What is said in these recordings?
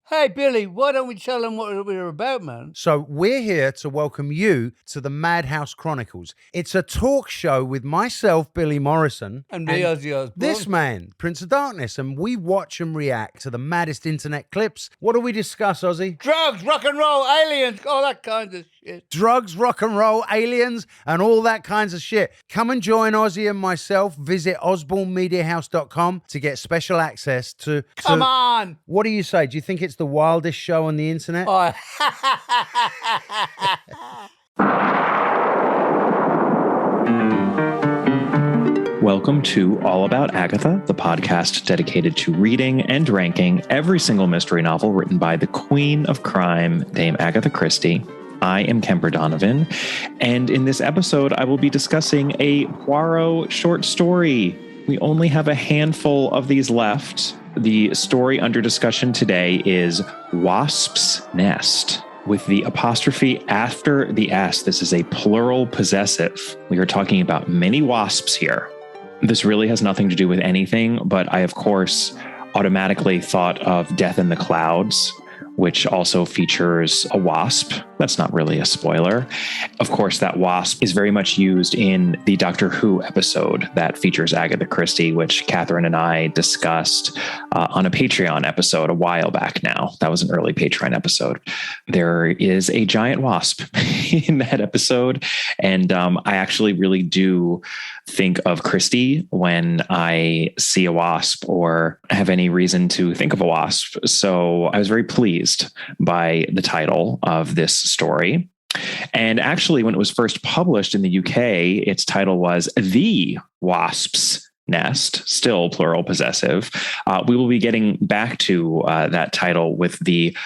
Hey, Billy, why don't we tell them what we're about, man? So we're here to welcome you to the Madhouse Chronicles. It's a talk show with myself, Billy Morrison. And me, Ozzy Osbourne. This man, Prince of Darkness, and we watch and react to the maddest internet clips. What do we discuss, Ozzy? Drugs, rock and roll, aliens, all that kind of shit. Drugs, rock and roll, aliens, and all that kinds of shit. Come and join Ozzy and myself. Visit osbornemediahouse.com to get special access to... Come on! What do you say? Do you think it's the wildest show on the internet? Oh. Welcome to All About Agatha, the podcast dedicated to reading and ranking every single mystery novel written by the Queen of Crime, Dame Agatha Christie. I am Kemper Donovan, and in this episode, I will be discussing a Poirot short story. We only have a handful of these left. The story under discussion today is Wasps' Nest, with the apostrophe after the S. This is a plural possessive. We are talking about many wasps here. This really has nothing to do with anything, but I, of course, automatically thought of Death in the Clouds, which also features a wasp. That's not really a spoiler. Of course, that wasp is very much used in the Doctor Who episode that features Agatha Christie, which Catherine and I discussed on a Patreon episode a while back now. That was an early Patreon episode. There is a giant wasp in that episode, and I actually really do think of Christie when I see a wasp or have any reason to think of a wasp. So I was very pleased by the title of this story. And actually, when it was first published in the UK, its title was The Wasps' Nest, still plural possessive. We will be getting back to that title with the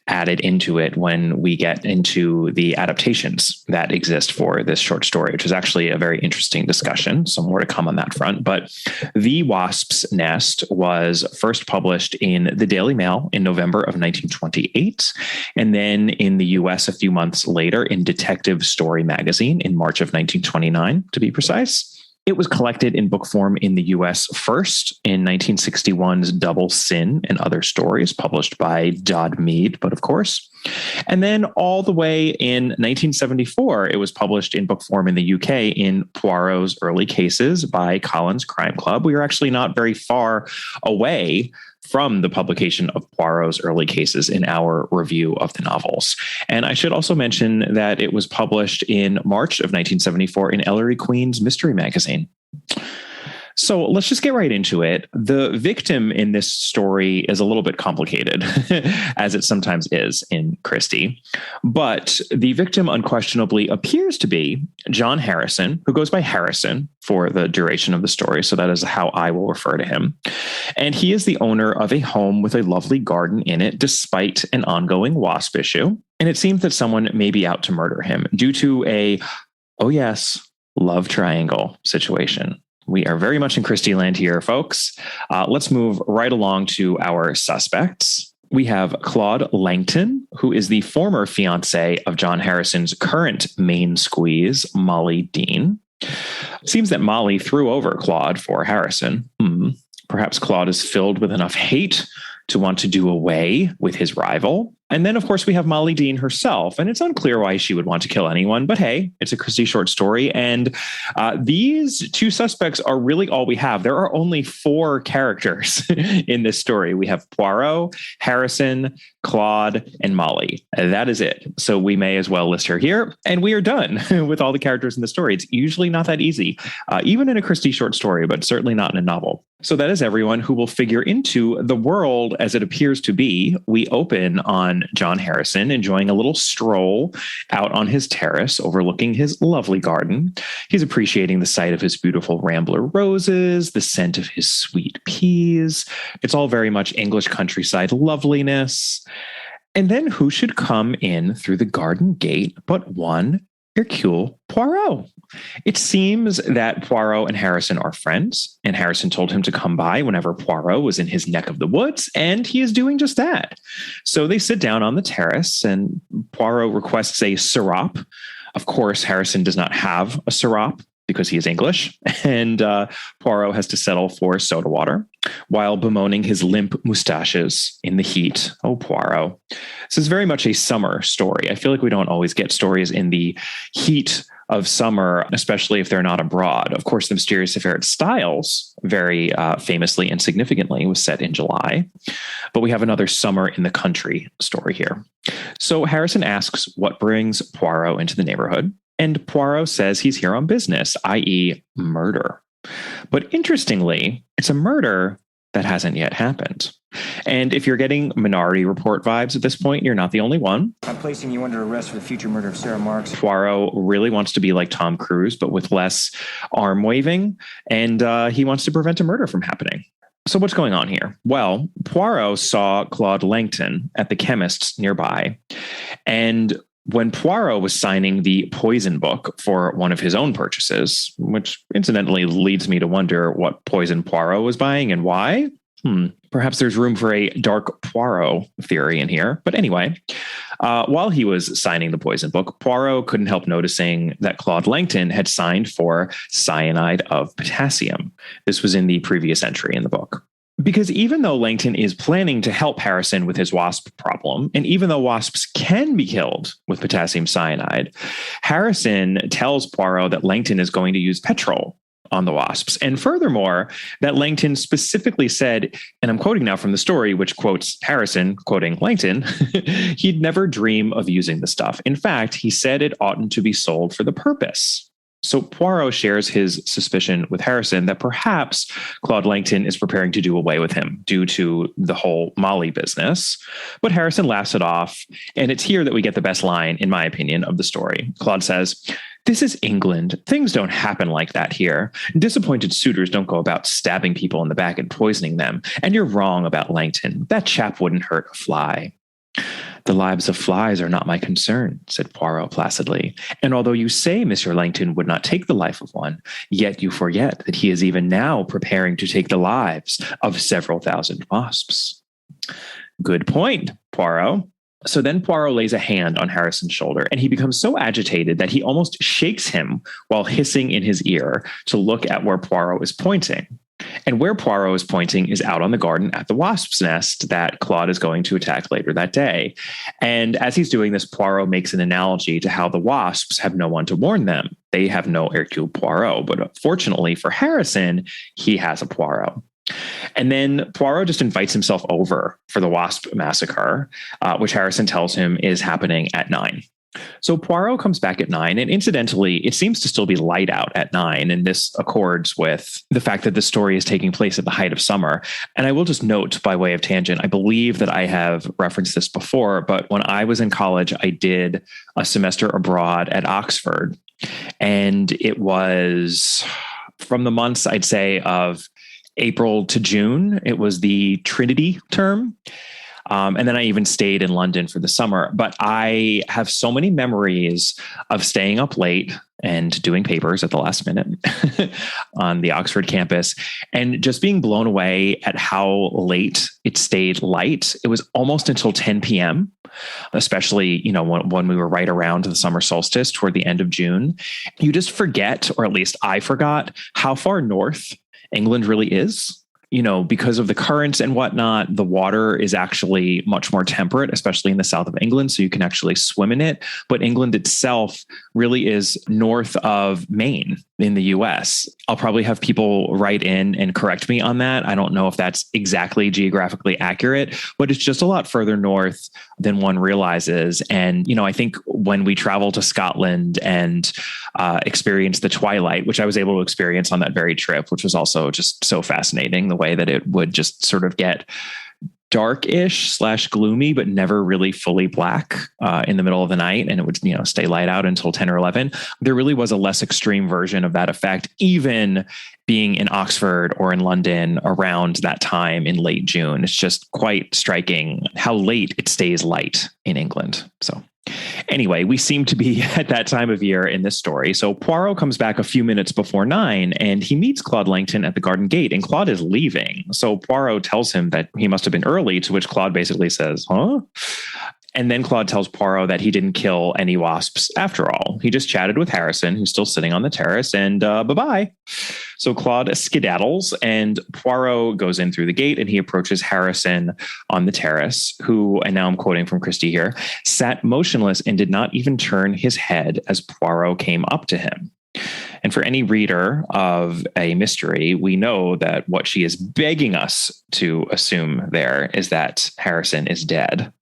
added into it when we get into the adaptations that exist for this short story, which is actually a very interesting discussion. So more to come on that front. But The Wasp's Nest was first published in the Daily Mail in November of 1928, and then in the US a few months later in Detective Story magazine in March of 1929, to be precise. It was collected in book form in the US first in 1961's Double Sin and Other Stories, published by Dodd Mead, but of course. And then all the way in 1974, it was published in book form in the UK in Poirot's Early Cases by Collins Crime Club. We are actually not very far away from the publication of Poirot's Early Cases in our review of the novels. And I should also mention that it was published in March of 1974 in Ellery Queen's Mystery Magazine. So let's just get right into it. The victim in this story is a little bit complicated, as it sometimes is in Christie. But the victim unquestionably appears to be John Harrison, who goes by Harrison for the duration of the story. So that is how I will refer to him. And he is the owner of a home with a lovely garden in it, despite an ongoing wasp issue. And it seems that someone may be out to murder him due to a, oh yes, love triangle situation. We are very much in Christie land here, folks. Let's move right along to our suspects. We have Claude Langton, who is the former fiance of John Harrison's current main squeeze, Molly Dean. It seems that Molly threw over Claude for Harrison. Perhaps Claude is filled with enough hate to want to do away with his rival. And then, of course, we have Molly Dean herself, and it's unclear why she would want to kill anyone, but hey, it's a Christie short story, and these two suspects are really all we have. There are only 4 characters in this story. We have Poirot, Harrison, Claude, and Molly. That is it. So we may as well list her here, and we are done with all the characters in the story. It's usually not that easy, even in a Christie short story, but certainly not in a novel. So that is everyone who will figure into the world as it appears to be. We open on John Harrison enjoying a little stroll out on his terrace overlooking his lovely garden. He's appreciating the sight of his beautiful rambler roses, the scent of his sweet peas. It's all very much English countryside loveliness. And then who should come in through the garden gate but one Hercule Poirot? It seems that Poirot and Harrison are friends, and Harrison told him to come by whenever Poirot was in his neck of the woods, and he is doing just that. So they sit down on the terrace, and Poirot requests a sirop. Of course, Harrison does not have a sirop, because he is English, and Poirot has to settle for soda water while bemoaning his limp mustaches in the heat. Oh, Poirot. This is very much a summer story. I feel like we don't always get stories in the heat of summer, especially if they're not abroad. Of course, The Mysterious Affair at Styles, very famously and significantly, was set in July. But we have another summer in the country story here. So Harrison asks what brings Poirot into the neighborhood. And Poirot says he's here on business, i.e. murder. But interestingly, it's a murder that hasn't yet happened. And if you're getting Minority Report vibes at this point, you're not the only one. I'm placing you under arrest for the future murder of Sarah Marks. Poirot really wants to be like Tom Cruise, but with less arm waving. And he wants to prevent a murder from happening. So what's going on here? Well, Poirot saw Claude Langton at the chemist's nearby. And when Poirot was signing the poison book for one of his own purchases, which incidentally leads me to wonder what poison Poirot was buying and why. Perhaps there's room for a dark Poirot theory in here. But anyway, while he was signing the poison book, Poirot couldn't help noticing that Claude Langton had signed for cyanide of potassium. This was in the previous entry in the book. Because even though Langton is planning to help Harrison with his wasp problem, and even though wasps can be killed with potassium cyanide, Harrison tells Poirot that Langton is going to use petrol on the wasps. And furthermore, that Langton specifically said, and I'm quoting now from the story, which quotes Harrison, quoting Langton, he'd never dream of using the stuff. In fact, he said it oughtn't to be sold for the purpose. So Poirot shares his suspicion with Harrison that perhaps Claude Langton is preparing to do away with him due to the whole Molly business. But Harrison laughs it off. And it's here that we get the best line, in my opinion, of the story. Claude says, "This is England. Things don't happen like that here. Disappointed suitors don't go about stabbing people in the back and poisoning them. And you're wrong about Langton. That chap wouldn't hurt a fly." "The lives of flies are not my concern," said Poirot placidly. "And although you say Monsieur Langton would not take the life of one, yet you forget that he is even now preparing to take the lives of several thousand wasps." Good point, Poirot. So then Poirot lays a hand on Harrison's shoulder, and he becomes so agitated that he almost shakes him while hissing in his ear to look at where Poirot is pointing. And where Poirot is pointing is out on the garden at the wasp's nest that Claude is going to attack later that day. And as he's doing this, Poirot makes an analogy to how the wasps have no one to warn them. They have no Hercule Poirot, but fortunately for Harrison, he has a Poirot. And then Poirot just invites himself over for the wasp massacre, which Harrison tells him is happening at 9. So Poirot comes back at 9, and incidentally, it seems to still be light out at 9, and this accords with the fact that the story is taking place at the height of summer. And I will just note, by way of tangent, I believe that I have referenced this before, but when I was in college, I did a semester abroad at Oxford, and it was from the months, I'd say, of April to June. It was the Trinity term. And then I even stayed in London for the summer. But I have so many memories of staying up late and doing papers at the last minute on the Oxford campus and just being blown away at how late it stayed light. It was almost until 10 p.m., especially, when we were right around the summer solstice toward the end of June. You just forget, or at least I forgot, how far north England really is. Because of the currents and whatnot, the water is actually much more temperate, especially in the south of England. So you can actually swim in it. But England itself really is north of Maine in the US. I'll probably have people write in and correct me on that. I don't know if that's exactly geographically accurate, but it's just a lot further north than one realizes. And, I think when we travel to Scotland and experience the twilight, which I was able to experience on that very trip, which was also just so fascinating, the way that it would just sort of get darkish / gloomy, but never really fully black in the middle of the night. And it would, stay light out until 10 or 11. There really was a less extreme version of that effect, even being in Oxford or in London around that time in late June. It's just quite striking how late it stays light in England. So anyway, we seem to be at that time of year in this story. So Poirot comes back a few minutes before 9 and he meets Claude Langton at the garden gate, and Claude is leaving. So Poirot tells him that he must have been early, to which Claude basically says, "Huh?" And then Claude tells Poirot that he didn't kill any wasps after all. He just chatted with Harrison, who's still sitting on the terrace, and bye-bye. So Claude skedaddles, and Poirot goes in through the gate, and he approaches Harrison on the terrace, who, and now I'm quoting from Christie here, sat motionless and did not even turn his head as Poirot came up to him. And for any reader of a mystery, we know that what she is begging us to assume there is that Harrison is dead.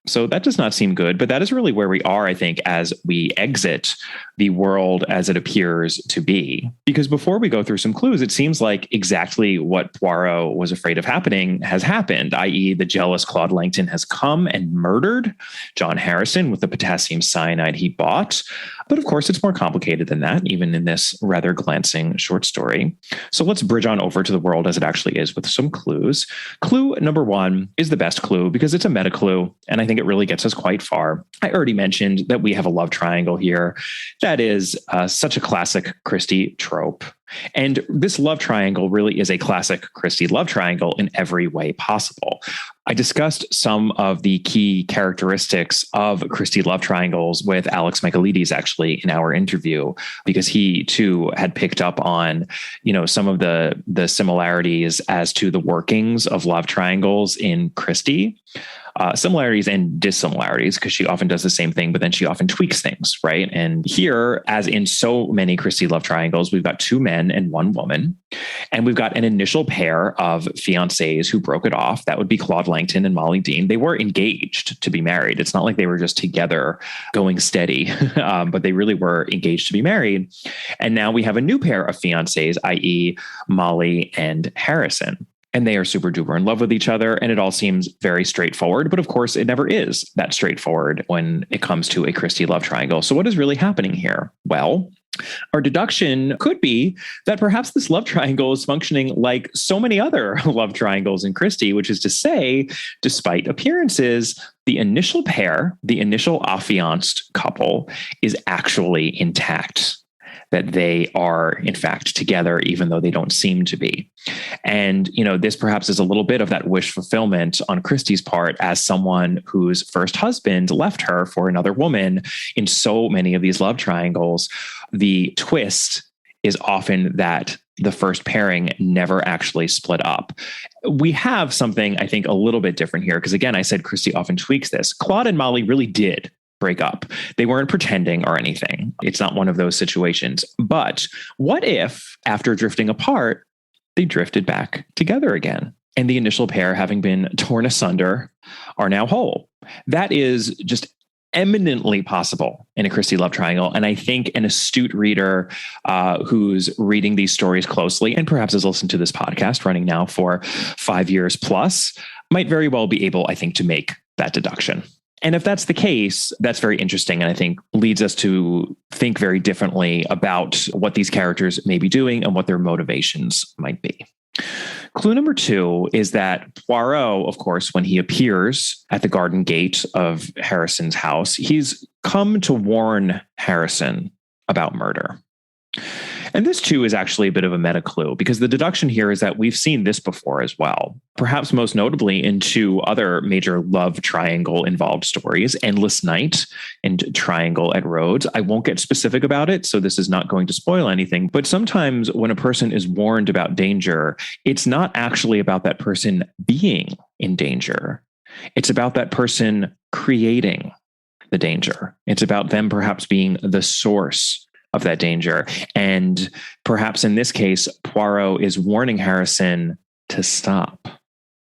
So that does not seem good, but that is really where we are, I think, as we exit the world as it appears to be. Because before we go through some clues, it seems like exactly what Poirot was afraid of happening has happened, i.e. the jealous Claude Langton has come and murdered John Harrison with the potassium cyanide he bought. But of course, it's more complicated than that, even in this rather glancing short story. So let's bridge on over to the world as it actually is with some clues. Clue number 1 is the best clue because it's a meta clue, and I think it really gets us quite far. I already mentioned that we have a love triangle here. That is such a classic Christie trope. And this love triangle really is a classic Christie love triangle in every way possible. I discussed some of the key characteristics of Christie love triangles with Alex Michaelides actually in our interview, because he too had picked up on, some of the similarities as to the workings of love triangles in Christie. Similarities and dissimilarities, because she often does the same thing, but then she often tweaks things, right? And here, as in so many Christie love triangles, we've got 2 men and 1 woman, and we've got an initial pair of fiancés who broke it off. That would be Claude Langton and Molly Dean. They were engaged to be married. It's not like they were just together going steady, but they really were engaged to be married. And now we have a new pair of fiancés, i.e. Molly and Harrison. And they are super duper in love with each other. And it all seems very straightforward. But of course, it never is that straightforward when it comes to a Christie love triangle. So what is really happening here? Well, our deduction could be that perhaps this love triangle is functioning like so many other love triangles in Christie, which is to say, despite appearances, the initial pair, the initial affianced couple, is actually intact. That they are, in fact, together, even though they don't seem to be. And, this perhaps is a little bit of that wish fulfillment on Christie's part as someone whose first husband left her for another woman. In so many of these love triangles, the twist is often that the first pairing never actually split up. We have something, I think, a little bit different here, because again, I said Christie often tweaks this. Claude and Molly really did break up. They weren't pretending or anything. It's not one of those situations. But what if, after drifting apart, they drifted back together again? And the initial pair, having been torn asunder, are now whole. That is just eminently possible in a Christie love triangle. And I think an astute reader who's reading these stories closely, and perhaps has listened to this podcast running now for 5 years plus, might very well be able, I think, to make that deduction. And if that's the case, that's very interesting. And I think leads us to think very differently about what these characters may be doing and what their motivations might be. Clue number 2 is that Poirot, of course, when he appears at the garden gate of Harrison's house, he's come to warn Harrison about murder. And this, too, is actually a bit of a meta clue, because the deduction here is that we've seen this before as well, perhaps most notably in 2 other major love triangle involved stories, Endless Night and Triangle at Rhodes. I won't get specific about it, so this is not going to spoil anything. But sometimes when a person is warned about danger, it's not actually about that person being in danger. It's about that person creating the danger. It's about them perhaps being the source of that danger. And perhaps in this case, Poirot is warning Harrison to stop.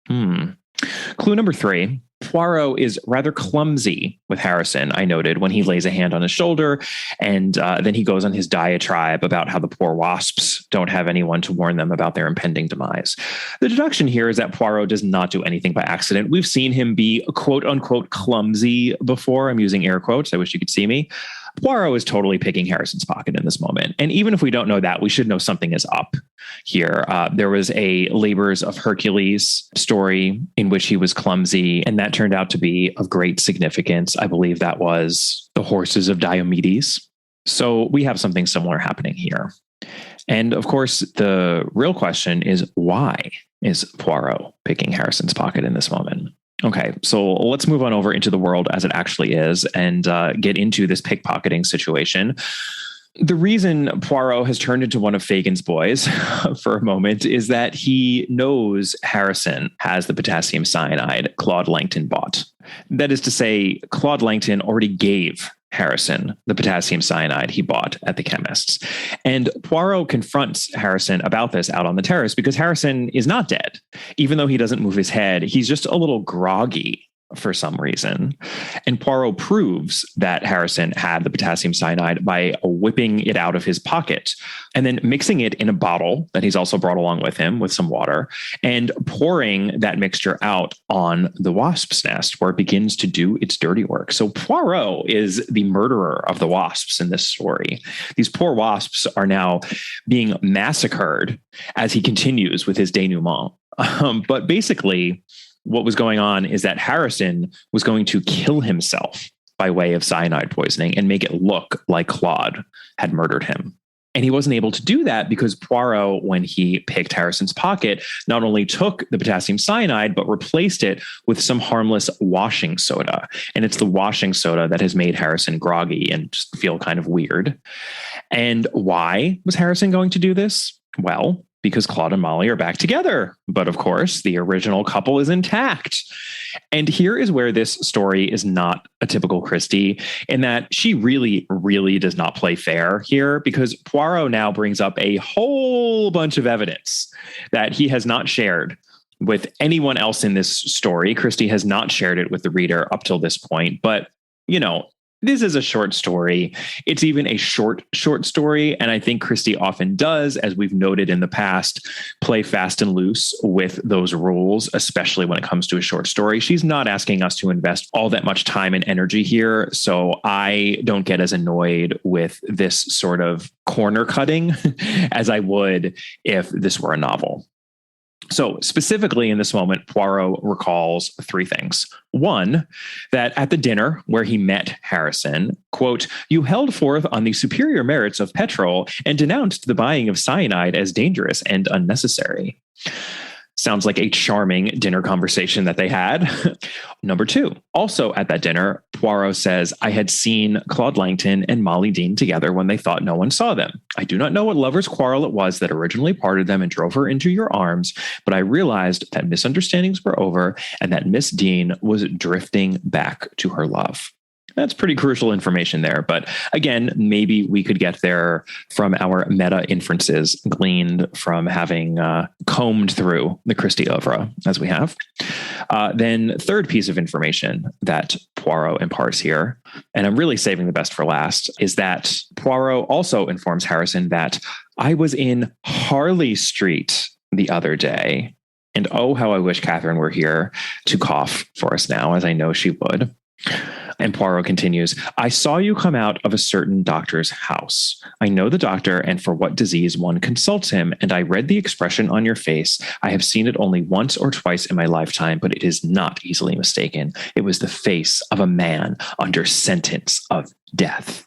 Clue number 3, Poirot is rather clumsy with Harrison, I noted, when he lays a hand on his shoulder, and then he goes on his diatribe about how the poor wasps don't have anyone to warn them about their impending demise. The deduction here is that Poirot does not do anything by accident. We've seen him be quote unquote clumsy before. I'm using air quotes. I wish you could see me. Poirot is totally picking Harrison's pocket in this moment. And even if we don't know that, we should know something is up here. There was a Labors of Hercules story in which he was clumsy, and that turned out to be of great significance. I believe that was the horses of Diomedes. So we have something similar happening here. And of course, the real question is, why is Poirot picking Harrison's pocket in this moment? Okay, so let's move on over into the world as it actually is and get into this pickpocketing situation. The reason Poirot has turned into one of Fagin's boys for a moment is that he knows Harrison has the potassium cyanide Claude Langton bought. That is to say, Claude Langton already gave Harrison the potassium cyanide he bought at the chemist's. And Poirot confronts Harrison about this out on the terrace because Harrison is not dead. Even though he doesn't move his head, he's just a little groggy for some reason. And Poirot proves that Harrison had the potassium cyanide by whipping it out of his pocket and then mixing it in a bottle that he's also brought along with him with some water and pouring that mixture out on the wasp's nest where it begins to do its dirty work. So Poirot is the murderer of the wasps in this story. These poor wasps are now being massacred as he continues with his denouement. But basically, what was going on is that Harrison was going to kill himself by way of cyanide poisoning and make it look like Claude had murdered him. And he wasn't able to do that because Poirot, when he picked Harrison's pocket, not only took the potassium cyanide, but replaced it with some harmless washing soda. And it's the washing soda that has made Harrison groggy and just feel kind of weird. And why was Harrison going to do this? Well, because Claude and Molly are back together. But of course, the original couple is intact. And here is where this story is not a typical Christie, in that she really, really does not play fair here, because Poirot now brings up a whole bunch of evidence that he has not shared with anyone else in this story. Christie has not shared it with the reader up till this point. But, you know, this is a short story. It's even a short story. And I think Christie often does, as we've noted in the past, play fast and loose with those rules, especially when it comes to a short story. She's not asking us to invest all that much time and energy here. So I don't get as annoyed with this sort of corner cutting as I would if this were a novel. So specifically in this moment, Poirot recalls three things. One, that at the dinner where he met Harrison, quote, "You held forth on the superior merits of petrol and denounced the buying of cyanide as dangerous and unnecessary." Sounds like a charming dinner conversation that they had. Number two, also at that dinner, Poirot says, "I had seen Claude Langton and Molly Dean together when they thought no one saw them. I do not know what lover's quarrel it was that originally parted them and drove her into your arms, but I realized that misunderstandings were over and that Miss Dean was drifting back to her love." That's pretty crucial information there. But again, maybe we could get there from our meta inferences gleaned from having combed through the Christie oeuvre as we have. Then third piece of information that Poirot imparts here, and I'm really saving the best for last, is that Poirot also informs Harrison that I was in Harley Street the other day. And oh, how I wish Catherine were here to cough for us now, as I know she would. And Poirot continues, "I saw you come out of a certain doctor's house. I know the doctor and for what disease one consults him, and I read the expression on your face. I have seen it only once or twice in my lifetime, but it is not easily mistaken. It was the face of a man under sentence of death."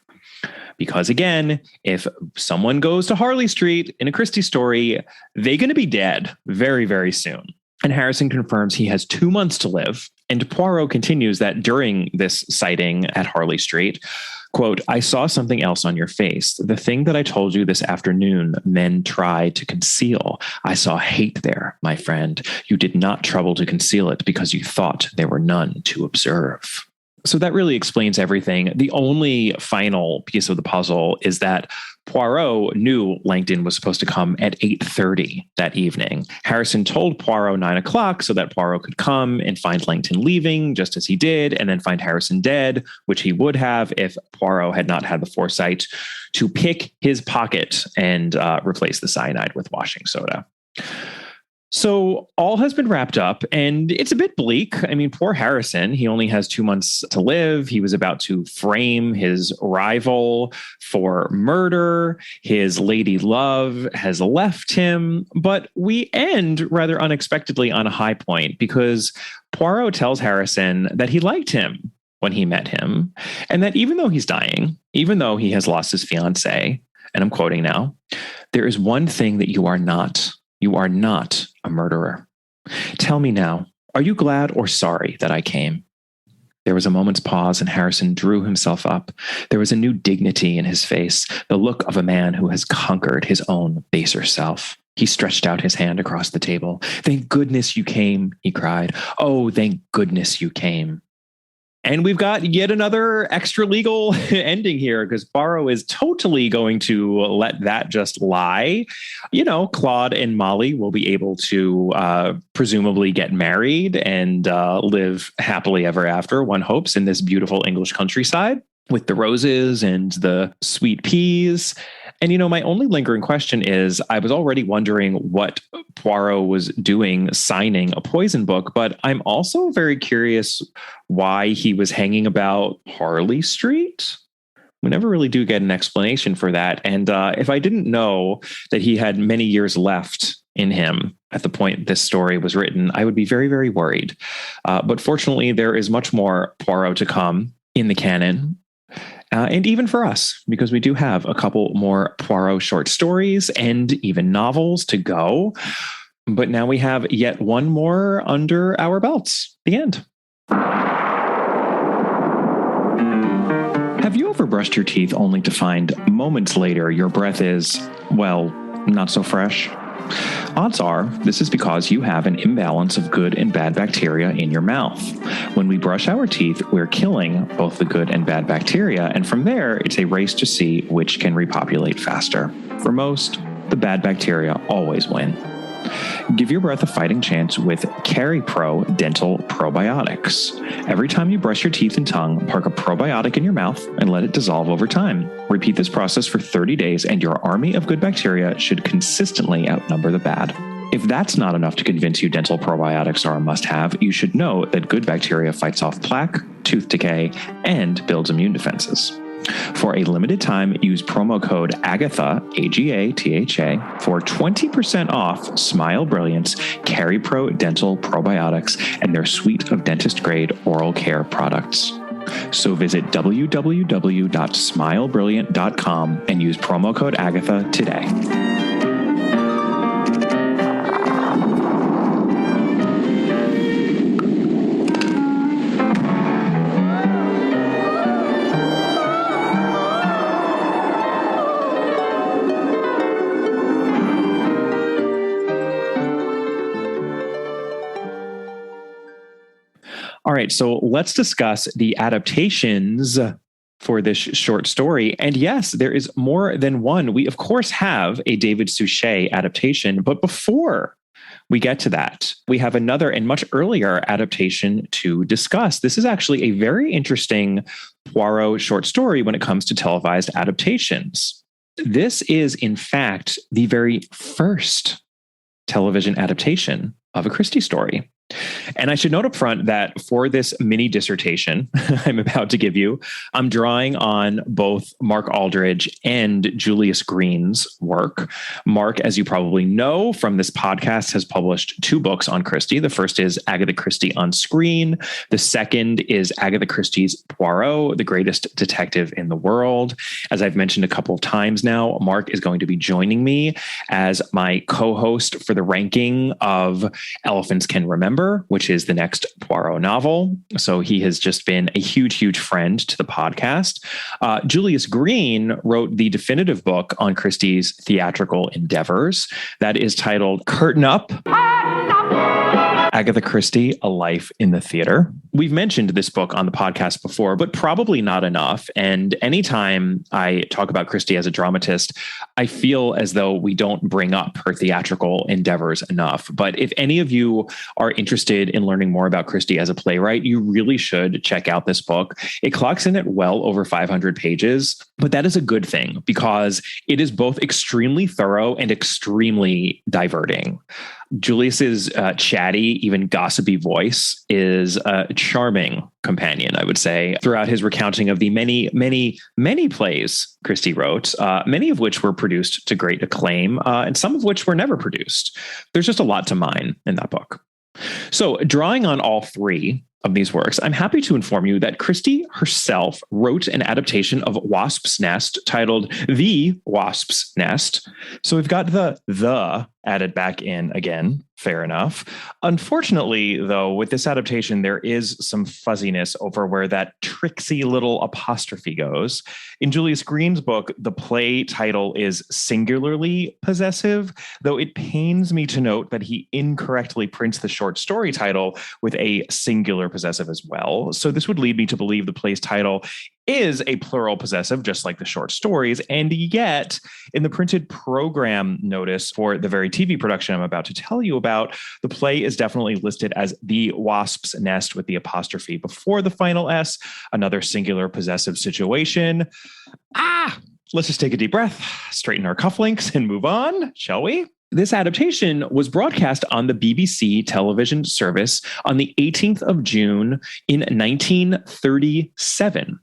Because again, if someone goes to Harley Street in a Christie story, they're going to be dead very, very soon. And Harrison confirms he has 2 months to live. And Poirot continues that during this sighting at Harley Street, quote, "I saw something else on your face. The thing that I told you this afternoon men try to conceal. I saw hate there, my friend. You did not trouble to conceal it because you thought there were none to observe." So that really explains everything. The only final piece of the puzzle is that Poirot knew Langton was supposed to come at 8:30 that evening. Harrison told Poirot 9 o'clock so that Poirot could come and find Langton leaving, just as he did, and then find Harrison dead, which he would have if Poirot had not had the foresight to pick his pocket and replace the cyanide with washing soda. So all has been wrapped up, and it's a bit bleak. I mean, poor Harrison, he only has 2 months to live. He was about to frame his rival for murder. His lady love has left him, but we end rather unexpectedly on a high point because Poirot tells Harrison that he liked him when he met him, and that even though he's dying, even though he has lost his fiancée, and I'm quoting now, "There is one thing that you are not. You are not a murderer. Tell me now, Are you glad or sorry that I came? There was a moment's pause, and Harrison drew himself up. There was a new dignity in his face, the look of a man who has conquered his own baser self. He stretched out his hand across the table. Thank goodness you came, he cried. Oh, thank goodness you came. And we've got yet another extra legal ending here because Poirot is totally going to let that just lie. You know, Claude and Molly will be able to presumably get married and live happily ever after, one hopes, in this beautiful English countryside with the roses and the sweet peas. And, you know, my only lingering question is, I was already wondering what Poirot was doing signing a poison book, but I'm also very curious why he was hanging about Harley Street. We never really do get an explanation for that. And if I didn't know that he had many years left in him at the point this story was written, I would be very, very worried. But fortunately, there is much more Poirot to come in the canon. And even for us, because we do have a couple more Poirot short stories and even novels to go. But now we have yet one more under our belts. The end. Have you ever brushed your teeth only to find moments later your breath is, well, not so fresh? Odds are this is because you have an imbalance of good and bad bacteria in your mouth. When we brush our teeth, we're killing both the good and bad bacteria, and from there, it's a race to see which can repopulate faster. For most, the bad bacteria always win. Give your breath a fighting chance with CariPro Dental Probiotics. Every time you brush your teeth and tongue, park a probiotic in your mouth and let it dissolve over time. Repeat this process for 30 days and your army of good bacteria should consistently outnumber the bad. If that's not enough to convince you dental probiotics are a must-have, you should know that good bacteria fights off plaque, tooth decay, and builds immune defenses. For a limited time, use promo code AGATHA, AGATHA, for 20% off Smile Brilliant's CariPro Dental Probiotics and their suite of dentist-grade oral care products. So visit www.smilebrilliant.com and use promo code AGATHA today. All right, so let's discuss the adaptations for this short story. And yes, there is more than one. We, of course, have a David Suchet adaptation, but before we get to that, we have another and much earlier adaptation to discuss. This is actually a very interesting Poirot short story when it comes to televised adaptations. This is, in fact, the very first television adaptation of a Christie story. And I should note up front that for this mini dissertation I'm about to give you, I'm drawing on both Mark Aldridge and Julius Green's work. Mark, as you probably know from this podcast, has published 2 books on Christie. The first is Agatha Christie on Screen. The second is Agatha Christie's Poirot, the greatest detective in the world. As I've mentioned a couple of times now, Mark is going to be joining me as my co-host for the ranking of Elephants Can Remember, which is the next Poirot novel. So he has just been a huge, huge friend to the podcast. Julius Green wrote the definitive book on Christie's theatrical endeavors that is titled Curtain Up. Agatha Christie, A Life in the Theater. We've mentioned this book on the podcast before, but probably not enough. And anytime I talk about Christie as a dramatist, I feel as though we don't bring up her theatrical endeavors enough. But if any of you are interested in learning more about Christie as a playwright, you really should check out this book. It clocks in at well over 500 pages, but that is a good thing because it is both extremely thorough and extremely diverting. Julius's chatty, even gossipy voice is a charming companion, I would say, throughout his recounting of the many, many, many plays Christie wrote, many of which were produced to great acclaim, and some of which were never produced. There's just a lot to mine in that book. So drawing on all 3, of these works, I'm happy to inform you that Christie herself wrote an adaptation of Wasp's Nest titled The Wasp's Nest. So we've got the added back in again. Fair enough. Unfortunately, though, with this adaptation, there is some fuzziness over where that tricksy little apostrophe goes. In Julius Green's book, the play title is singularly possessive, though it pains me to note that he incorrectly prints the short story title with a singular possessive as well. So this would lead me to believe the play's title is a plural possessive, just like the short stories. And yet, in the printed program notice for the very TV production I'm about to tell you about, the play is definitely listed as The Wasp's Nest with the apostrophe before the final S, another singular possessive situation. Let's just take a deep breath, straighten our cufflinks, and move on, shall we? This adaptation was broadcast on the BBC television service on the 18th of June in 1937.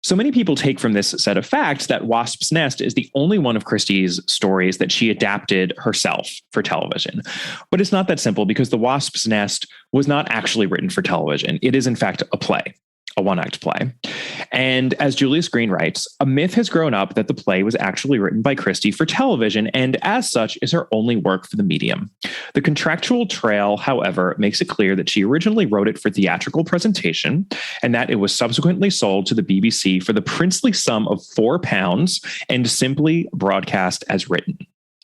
So many people take from this set of facts that Wasp's Nest is the only one of Christie's stories that she adapted herself for television. But it's not that simple, because The Wasp's Nest was not actually written for television. It is, in fact, a play, a one-act play. And as Julius Green writes, a myth has grown up that the play was actually written by Christie for television, and as such is her only work for the medium. The contractual trail, however, makes it clear that she originally wrote it for theatrical presentation, and that it was subsequently sold to the BBC for the princely sum of £4 and simply broadcast as written.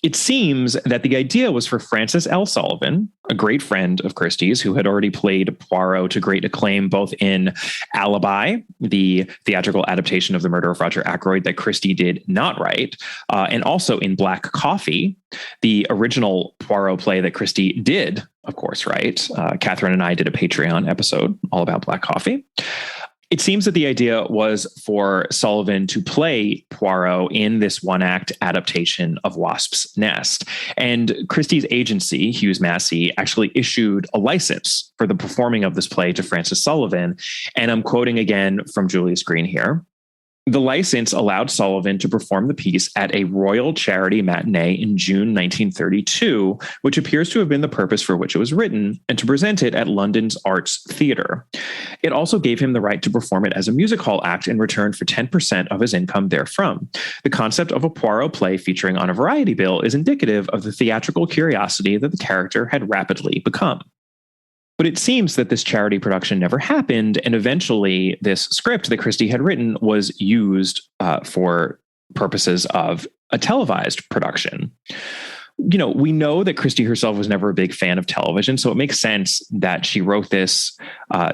It seems that the idea was for Frances L. Sullivan, a great friend of Christie's, who had already played Poirot to great acclaim both in Alibi, the theatrical adaptation of The Murder of Roger Ackroyd that Christie did not write, and also in Black Coffee, the original Poirot play that Christie did, of course, write. Catherine and I did a Patreon episode all about Black Coffee. It seems that the idea was for Sullivan to play Poirot in this one-act adaptation of Wasp's Nest. And Christie's agency, Hughes Massey, actually issued a license for the performing of this play to Frances Sullivan. And I'm quoting again from Julius Green here. The license allowed Sullivan to perform the piece at a Royal Charity matinee in June 1932, which appears to have been the purpose for which it was written, and to present it at London's Arts Theatre. It also gave him the right to perform it as a music hall act in return for 10% of his income therefrom. The concept of a Poirot play featuring on a variety bill is indicative of the theatrical curiosity that the character had rapidly become. But it seems that this charity production never happened, and eventually this script that Christie had written was used for purposes of a televised production. You know, we know that Christie herself was never a big fan of television, so it makes sense that she wrote this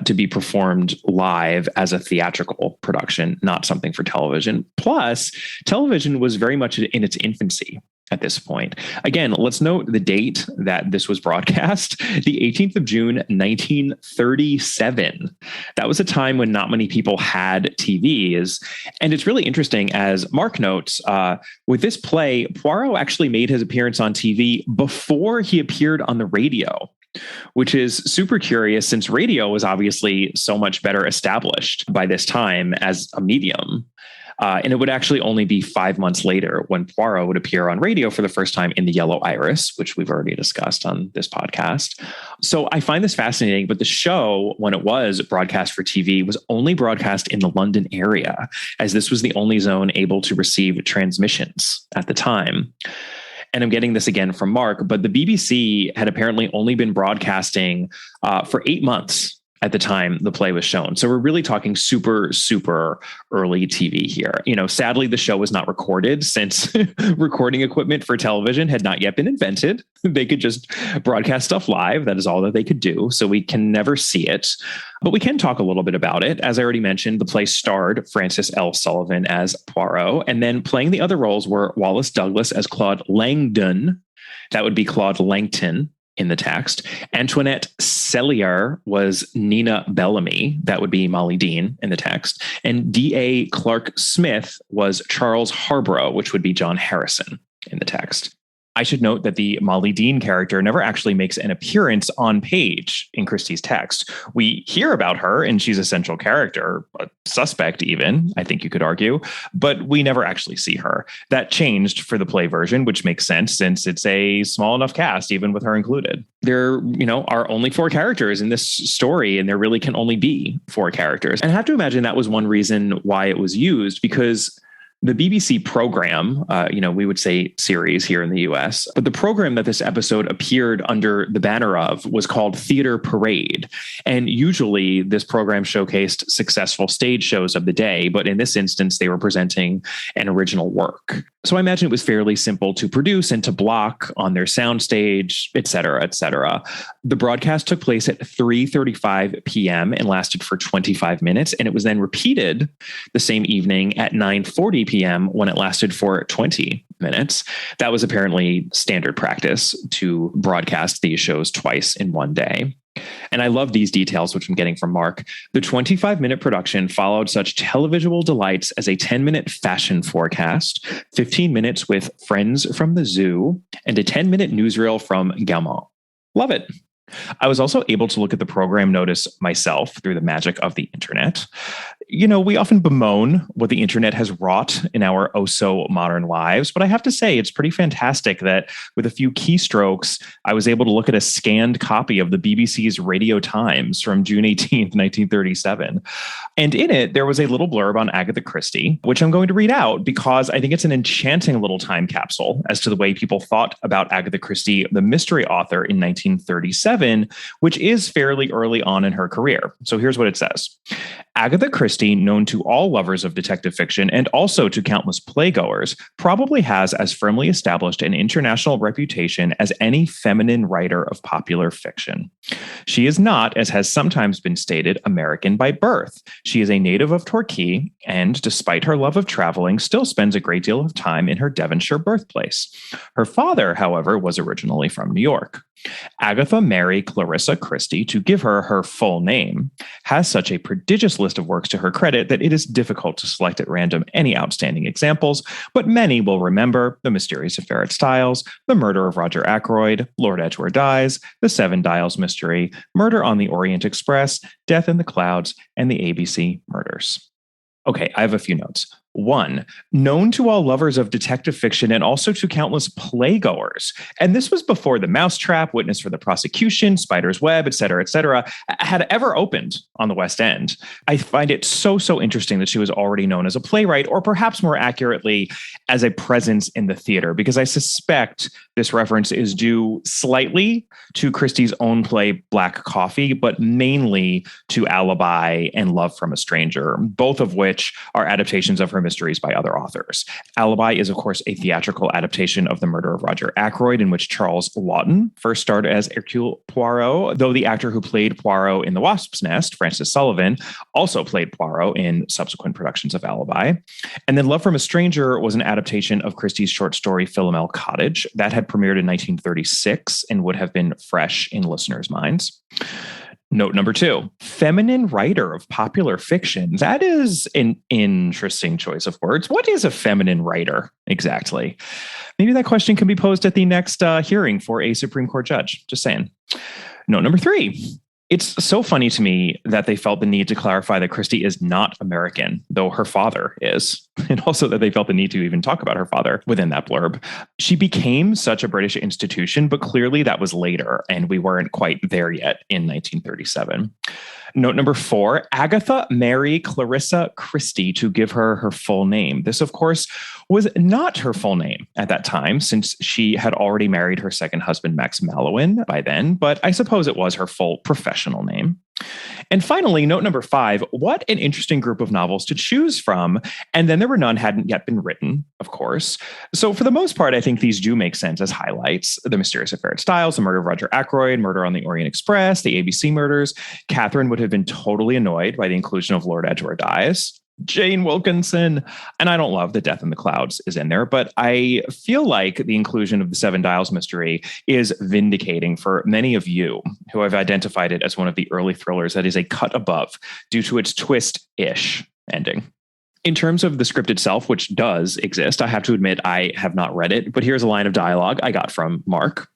to be performed live as a theatrical production, not something for television. Plus, television was very much in its infancy at this point. Again, let's note the date that this was broadcast, the 18th of June, 1937. That was a time when not many people had TVs. And it's really interesting, as Mark notes, with this play, Poirot actually made his appearance on TV before he appeared on the radio, which is super curious since radio was obviously so much better established by this time as a medium. And it would actually only be 5 months later when Poirot would appear on radio for the first time in The Yellow Iris, which we've already discussed on this podcast. So I find this fascinating, but the show, when it was broadcast for TV, was only broadcast in the London area, as this was the only zone able to receive transmissions at the time. And I'm getting this again from Mark, but the BBC had apparently only been broadcasting for 8 months at the time the play was shown. So we're really talking super, super early TV here. You know, sadly, the show was not recorded since recording equipment for television had not yet been invented. They could just broadcast stuff live. That is all that they could do. So we can never see it, but we can talk a little bit about it. As I already mentioned, the play starred Frances L. Sullivan as Poirot, and then playing the other roles were Wallace Douglas as Claude Langdon. That would be Claude Langton in the text. Antoinette Cellier was Nina Bellamy. That would be Molly Dean in the text. And D.A. Clark Smith was Charles Harborough, which would be John Harrison in the text. I should note that the Molly Dean character never actually makes an appearance on page in Christie's text. We hear about her, and she's a central character, a suspect even, I think you could argue, but we never actually see her. That changed for the play version, which makes sense since it's a small enough cast, even with her included. There, are only 4 characters in this story, and there really can only be 4 characters. And I have to imagine that was one reason why it was used, because the BBC program, we would say series here in the US, but the program that this episode appeared under the banner of was called Theater Parade. And usually this program showcased successful stage shows of the day, but in this instance, they were presenting an original work. So I imagine it was fairly simple to produce and to block on their soundstage, et cetera, et cetera. The broadcast took place at 3:35 p.m. and lasted for 25 minutes. And it was then repeated the same evening at 9:40 p.m. when it lasted for 20 minutes. That was apparently standard practice to broadcast these shows twice in one day. And I love these details, which I'm getting from Mark. The 25-minute production followed such televisual delights as a 10-minute fashion forecast, 15 minutes with Friends from the Zoo, and a 10-minute newsreel from Gaumont. Love it. I was also able to look at the program notice myself through the magic of the internet. We often bemoan what the internet has wrought in our oh-so-modern lives, but I have to say it's pretty fantastic that with a few keystrokes, I was able to look at a scanned copy of the BBC's Radio Times from June 18th, 1937. And in it, there was a little blurb on Agatha Christie, which I'm going to read out because I think it's an enchanting little time capsule as to the way people thought about Agatha Christie, the mystery author, in 1937, which is fairly early on in her career. So here's what it says. Agatha Christie, known to all lovers of detective fiction and also to countless playgoers, probably has as firmly established an international reputation as any feminine writer of popular fiction. She is not, as has sometimes been stated, American by birth. She is a native of Torquay and, despite her love of traveling, still spends a great deal of time in her Devonshire birthplace. Her father, however, was originally from New York. Agatha Mary Clarissa Christie, to give her her full name, has such a prodigious list of works to her credit that it is difficult to select at random any outstanding examples, but many will remember The Mysterious Affair at Styles, The Murder of Roger Ackroyd, Lord Edgware Dies, The Seven Dials Mystery, Murder on the Orient Express, Death in the Clouds, and the ABC Murders. Okay, I have a few notes. 1, known to all lovers of detective fiction and also to countless playgoers. And this was before The Mousetrap, Witness for the Prosecution, Spider's Web, et cetera, had ever opened on the West End. I find it so interesting that she was already known as a playwright, or perhaps more accurately, as a presence in the theater, because I suspect this reference is due slightly to Christie's own play, Black Coffee, but mainly to Alibi and Love from a Stranger, both of which are adaptations of her mysteries by other authors. Alibi is, of course, a theatrical adaptation of The Murder of Roger Ackroyd, in which Charles Laughton first starred as Hercule Poirot, though the actor who played Poirot in The Wasp's Nest, Francis Sullivan, also played Poirot in subsequent productions of Alibi. And then Love from a Stranger was an adaptation of Christie's short story Philomel Cottage that had premiered in 1936 and would have been fresh in listeners' minds. Note number 2, feminine writer of popular fiction. That is an interesting choice of words. What is a feminine writer exactly? Maybe that question can be posed at the next hearing for a Supreme Court judge. Just saying. Note number 3. It's so funny to me that they felt the need to clarify that Christie is not American, though her father is, and also that they felt the need to even talk about her father within that blurb. She became such a British institution, but clearly that was later, and we weren't quite there yet in 1937. Note number 4, Agatha Mary Clarissa Christie, to give her her full name. This, of course, was not her full name at that time, since she had already married her second husband, Max Mallowan, by then, but I suppose it was her full professional name. And finally, note number 5, what an interesting group of novels to choose from. And then there were none hadn't yet been written, of course. So for the most part, I think these do make sense as highlights. The Mysterious Affair at Styles, The Murder of Roger Ackroyd, Murder on the Orient Express, the ABC Murders. Catherine would have been totally annoyed by the inclusion of Lord Edgware Dies. Jane Wilkinson. And I don't love that Death in the Clouds is in there, but I feel like the inclusion of the Seven Dials mystery is vindicating for many of you who have identified it as one of the early thrillers that is a cut above due to its twist-ish ending. In terms of the script itself, which does exist, I have to admit I have not read it, but here's a line of dialogue I got from Mark.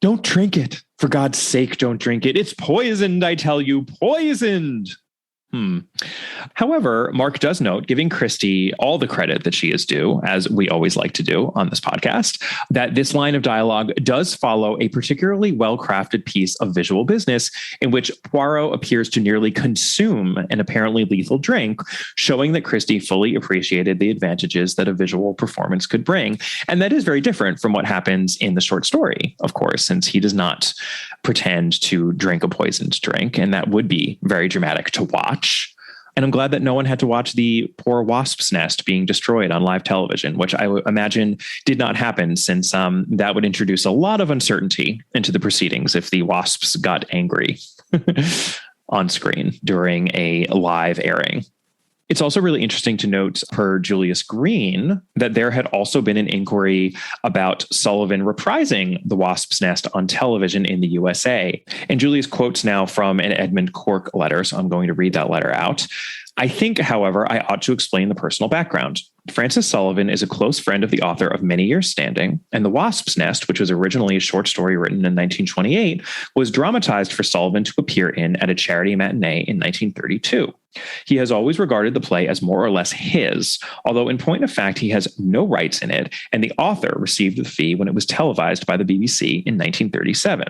Don't drink it. For God's sake, don't drink it. It's poisoned, I tell you, poisoned. However, Mark does note, giving Christie all the credit that she is due, as we always like to do on this podcast, that this line of dialogue does follow a particularly well-crafted piece of visual business in which Poirot appears to nearly consume an apparently lethal drink, showing that Christie fully appreciated the advantages that a visual performance could bring. And that is very different from what happens in the short story, of course, since he does not pretend to drink a poisoned drink, and that would be very dramatic to watch. And I'm glad that no one had to watch the poor wasp's nest being destroyed on live television, which I would imagine did not happen, since that would introduce a lot of uncertainty into the proceedings if the wasps got angry on screen during a live airing. It's also really interesting to note, per Julius Green, that there had also been an inquiry about Sullivan reprising The Wasp's Nest on television in the USA. And Julius quotes now from an Edmund Cork letter, so I'm going to read that letter out. I think, however, I ought to explain the personal background. Francis Sullivan is a close friend of the author of many years standing, and The Wasp's Nest, which was originally a short story written in 1928, was dramatized for Sullivan to appear in at a charity matinee in 1932. He has always regarded the play as more or less his, although in point of fact, he has no rights in it, and the author received the fee when it was televised by the BBC in 1937.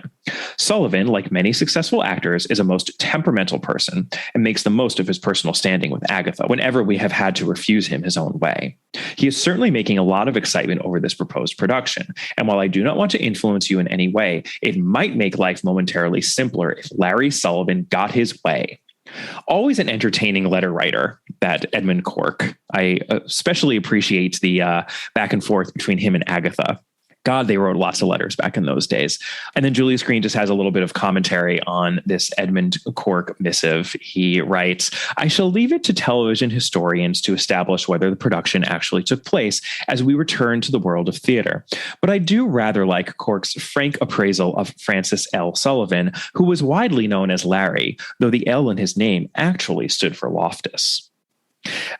Sullivan, like many successful actors, is a most temperamental person and makes the most of his personal standing with Agatha whenever we have had to refuse him his own way. He is certainly making a lot of excitement over this proposed production, and while I do not want to influence you in any way, it might make life momentarily simpler if Larry Sullivan got his way. Always an entertaining letter writer, that Edmund Cork. I especially appreciate the back and forth between him and Agatha. God, they wrote lots of letters back in those days. And then Julius Green just has a little bit of commentary on this Edmund Cork missive. He writes, I shall leave it to television historians to establish whether the production actually took place as we return to the world of theater. But I do rather like Cork's frank appraisal of Francis L. Sullivan, who was widely known as Larry, though the L in his name actually stood for Loftus.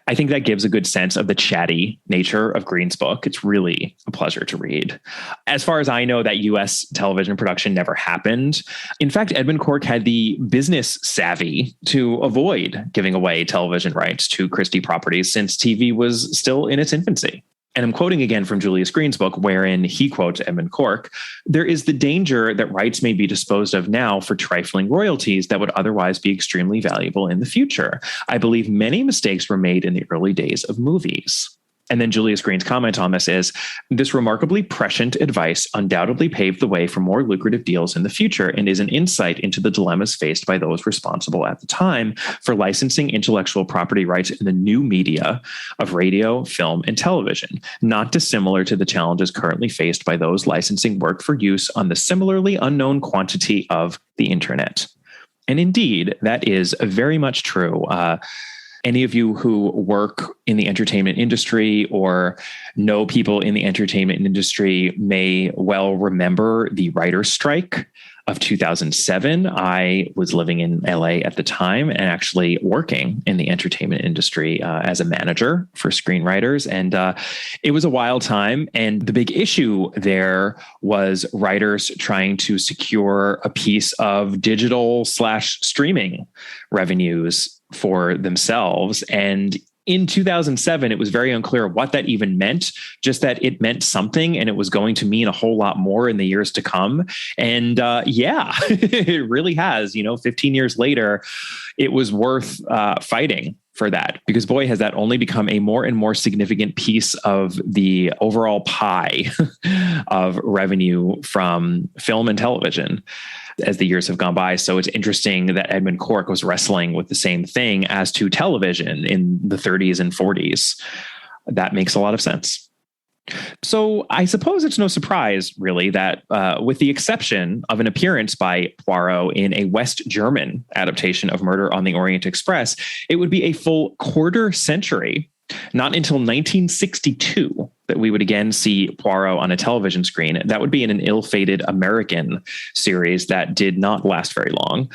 I think that gives a good sense of the chatty nature of Green's book. It's really a pleasure to read. As far as I know, that U.S. television production never happened. In fact, Edmund Cork had the business savvy to avoid giving away television rights to Christie properties since TV was still in its infancy. And I'm quoting again from Julius Green's book, wherein he quotes Edmund Cork, there is the danger that rights may be disposed of now for trifling royalties that would otherwise be extremely valuable in the future. I believe many mistakes were made in the early days of movies. And then Julius Green's comment on this is, this remarkably prescient advice undoubtedly paved the way for more lucrative deals in the future and is an insight into the dilemmas faced by those responsible at the time for licensing intellectual property rights in the new media of radio, film, and television, not dissimilar to the challenges currently faced by those licensing work for use on the similarly unknown quantity of the internet. And indeed, that is very much true. Any of you who work in the entertainment industry or know people in the entertainment industry may well remember the writer's strike of 2007. I was living in LA at the time and actually working in the entertainment industry as a manager for screenwriters. And it was a wild time. And the big issue there was writers trying to secure a piece of digital/streaming revenues for themselves. And in 2007, it was very unclear what that even meant, just that it meant something and it was going to mean a whole lot more in the years to come. And it really has, 15 years later, it was worth fighting for that, because boy, has that only become a more and more significant piece of the overall pie of revenue from film and television as the years have gone by. So it's interesting that Edmund Cork was wrestling with the same thing as to television in the 30s and 40s. That makes a lot of sense. So I suppose it's no surprise, really, that with the exception of an appearance by Poirot in a West German adaptation of Murder on the Orient Express, it would be a full quarter century, not until 1962, that we would again see Poirot on a television screen. That would be in an ill-fated American series that did not last very long.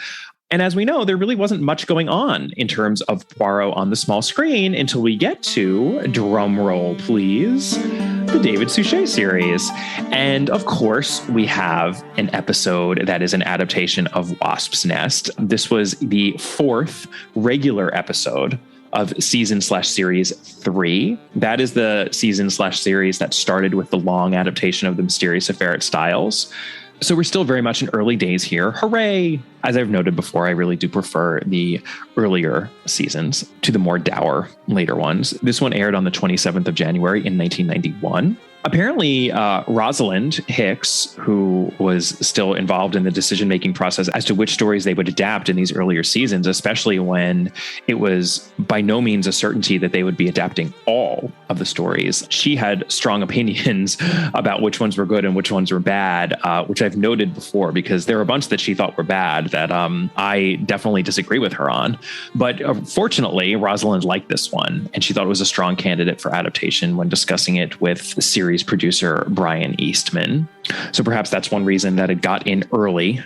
And as we know, there really wasn't much going on in terms of Poirot on the small screen until we get to, drum roll please, the David Suchet series. And of course, we have an episode that is an adaptation of Wasp's Nest. This was the 4th regular episode of season/series 3. That is the season/series that started with the long adaptation of The Mysterious Affair at Styles. So we're still very much in early days here. Hooray! As I've noted before, I really do prefer the earlier seasons to the more dour later ones. This one aired on the 27th of January in 1991. Apparently, Rosalind Hicks, who was still involved in the decision-making process as to which stories they would adapt in these earlier seasons, especially when it was by no means a certainty that they would be adapting all of the stories. She had strong opinions about which ones were good and which ones were bad, which I've noted before because there were a bunch that she thought were bad that I definitely disagree with her on. But fortunately, Rosalind liked this one, and she thought it was a strong candidate for adaptation when discussing it with the series producer Brian Eastman. So perhaps that's one reason that it got in early.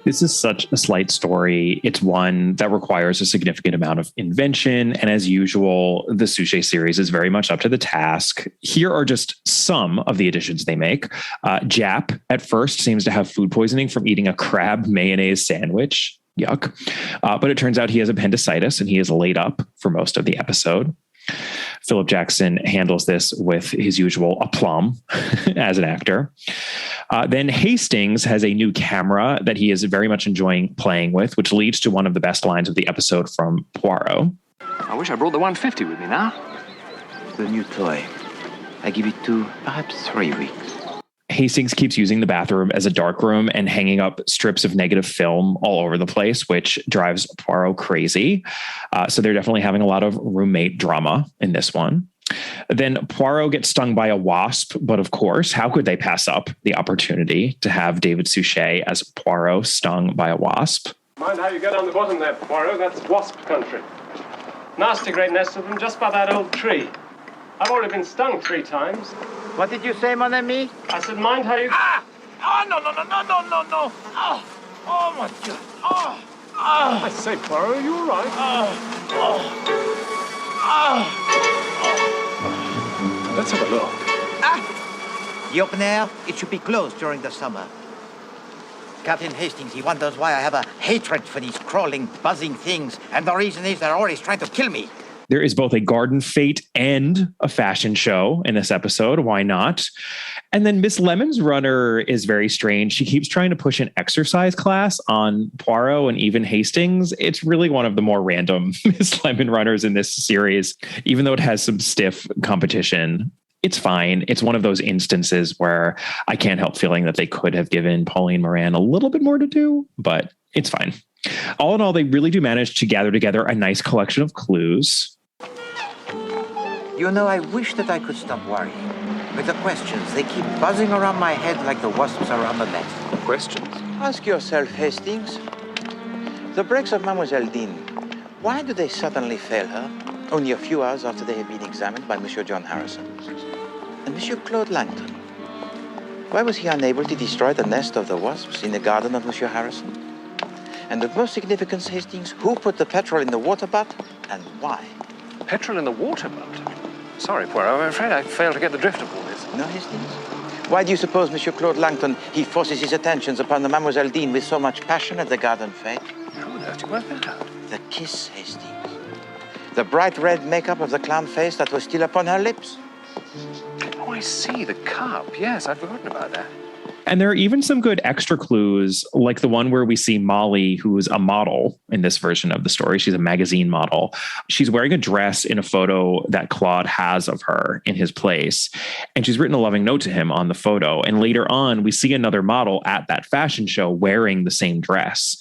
This is such a slight story. It's one that requires a significant amount of invention. And as usual, the Suchet series is very much up to the task. Here are just some of the additions they make. Jap at first seems to have food poisoning from eating a crab mayonnaise sandwich. Yuck. But it turns out he has appendicitis and he is laid up for most of the episode. Philip Jackson handles this with his usual aplomb as an actor. Then Hastings has a new camera that he is very much enjoying playing with, which leads to one of the best lines of the episode from Poirot. I wish I brought the 150 with me now. The new toy. I give it 2, perhaps 3 weeks. Hastings keeps using the bathroom as a darkroom and hanging up strips of negative film all over the place, which drives Poirot crazy. So they're definitely having a lot of roommate drama in this one. Then Poirot gets stung by a wasp, but of course, how could they pass up the opportunity to have David Suchet as Poirot stung by a wasp? Mind how you get on the bottom there, Poirot. That's wasp country. Nasty great nest of them just by that old tree. I've already been stung 3 times. What did you say, mon ami? I said, mind how you... Ah! Oh, no. Oh, my God. I say, Poirot, are you all right? Let's have a look. The open air, it should be closed during the summer. Captain Hastings, he wonders why I have a hatred for these crawling, buzzing things, and the reason is they're always trying to kill me. There is both a garden fete and a fashion show in this episode. Why not? And then Miss Lemon's runner is very strange. She keeps trying to push an exercise class on Poirot and even Hastings. It's really one of the more random Miss Lemon runners in this series, even though it has some stiff competition. It's fine. It's one of those instances where I can't help feeling that they could have given Pauline Moran a little bit more to do, but it's fine. All in all, they really do manage to gather together a nice collection of clues. You know, I wish that I could stop worrying. With the questions, they keep buzzing around my head like the wasps around the nest. Questions? Ask yourself, Hastings. The brakes of Mademoiselle Dean, why do they suddenly fail her only a few hours after they have been examined by Monsieur John Harrison? And Monsieur Claude Langton, why was he unable to destroy the nest of the wasps in the garden of Monsieur Harrison? And of most significance, Hastings, who put the petrol in the water butt and why? Petrol in the water butt? Sorry, Poirot, I'm afraid I failed to get the drift of all this. No, Hastings? Why do you suppose Monsieur Claude Langton, he forces his attentions upon the Mademoiselle Dean with so much passion at the garden fete? How on earth do you work that out? The kiss, Hastings. The bright red makeup of the clown face that was still upon her lips. Oh, I see, the cup. Yes, I'd forgotten about that. And there are even some good extra clues, like the one where we see Molly, who's a model in this version of the story. She's a magazine model. She's wearing a dress in a photo that Claude has of her in his place. And she's written a loving note to him on the photo. And later on, we see another model at that fashion show wearing the same dress.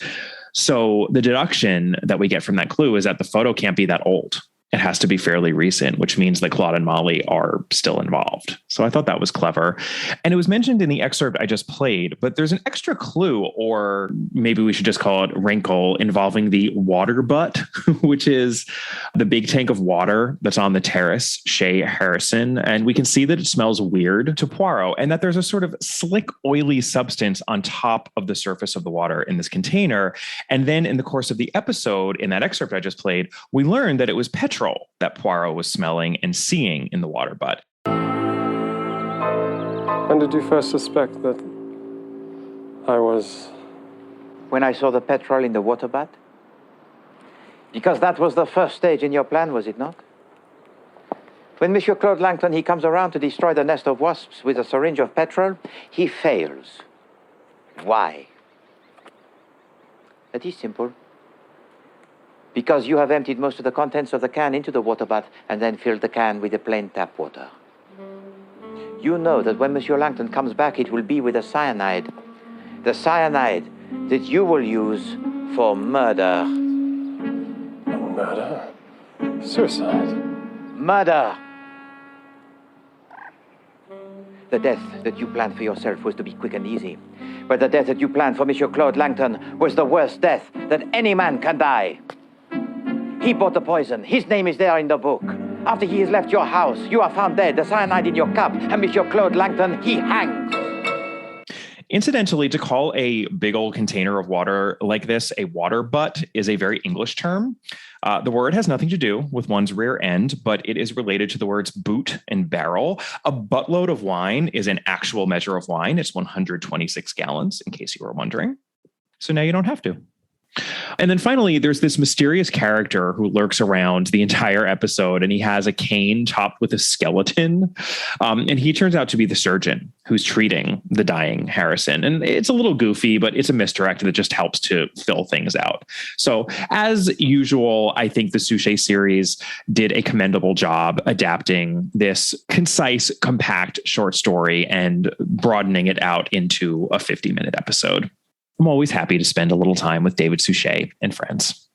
So the deduction that we get from that clue is that the photo can't be that old. it has to be fairly recent, which means that Claude and Molly are still involved. So I thought that was clever. And it was mentioned in the excerpt I just played, but there's an extra clue, or maybe we should just call it wrinkle, involving the water butt, which is the big tank of water that's on the terrace, Chez Harrison. And we can see that it smells weird to Poirot, and that there's a sort of slick, oily substance on top of the surface of the water in this container. And then in the course of the episode, in that excerpt I just played, we learned that it was petrol that Poirot was smelling and seeing in the water butt. When did you first suspect that I was... When I saw the petrol in the water bath? Because that was the first stage in your plan, was it not? When Monsieur Claude Langton, he comes around to destroy the nest of wasps with a syringe of petrol, he fails. Why? That is simple. Because you have emptied most of the contents of the can into the water bath and then filled the can with the plain tap water. You know that when Monsieur Langton comes back, it will be with a cyanide. The cyanide that you will use for murder. Murder? Suicide? Murder! The death that you planned for yourself was to be quick and easy. But the death that you planned for Monsieur Claude Langton was the worst death that any man can die. He bought the poison. His name is there in the book. After he has left your house, you are found dead, the cyanide in your cup, and Monsieur Claude Langton, he hangs. Incidentally, to call a big old container of water like this a water butt is a very English term. The word has nothing to do with one's rear end, but it is related to the words boot and barrel. A buttload of wine is an actual measure of wine. It's 126 gallons, in case you were wondering. So now you don't have to. And then finally, there's this mysterious character who lurks around the entire episode, and he has a cane topped with a skeleton. And he turns out to be the surgeon who's treating the dying Harrison. And it's a little goofy, but it's a misdirect that just helps to fill things out. So as usual, I think the Suchet series did a commendable job adapting this concise, compact short story and broadening it out into a 50-minute episode. I'm always happy to spend a little time with David Suchet and friends.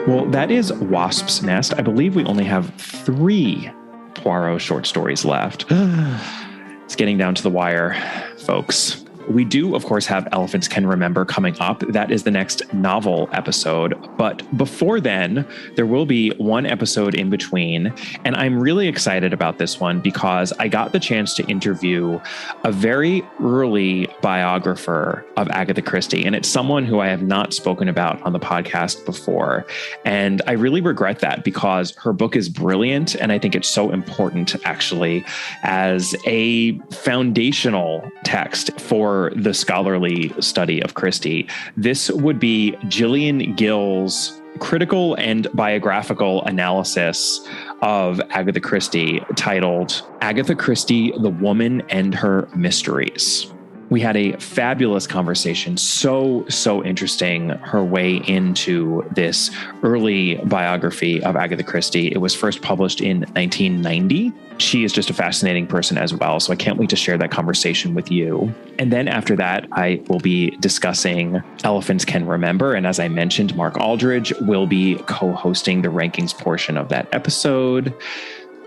Well, that is Wasp's Nest. I believe we only have 3 Poirot short stories left. It's getting down to the wire, folks. We do, of course, have Elephants Can Remember coming up. That is the next novel episode. But before then, there will be one episode in between. And I'm really excited about this one because I got the chance to interview a very early biographer of Agatha Christie. And it's someone who I have not spoken about on the podcast before. And I really regret that because her book is brilliant. And I think it's so important, actually, as a foundational text for the scholarly study of Christie. This would be Gillian Gill's critical and biographical analysis of Agatha Christie, titled Agatha Christie, the Woman and Her Mysteries. We had a fabulous conversation, so interesting, her way into this early biography of Agatha Christie. It was first published in 1990. She is just a fascinating person as well, so I can't wait to share that conversation with you. And then after that, I will be discussing Elephants Can Remember, and as I mentioned, Mark Aldridge will be co-hosting the rankings portion of that episode.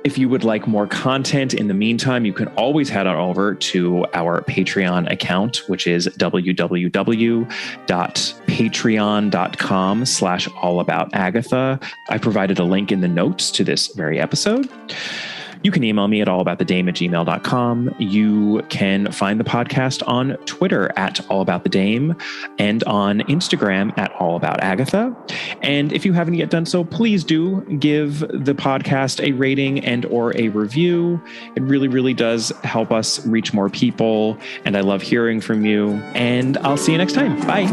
If you would like more content in the meantime, you can always head on over to our Patreon account, which is www.patreon.com/allaboutagatha. I provided a link in the notes to this very episode. You can email me at allaboutthedame@gmail.com. You can find the podcast on Twitter at allaboutthedame and on Instagram at allaboutagatha. And if you haven't yet done so, please do give the podcast a rating and or a review. It really does help us reach more people. And I love hearing from you. And I'll see you next time. Bye.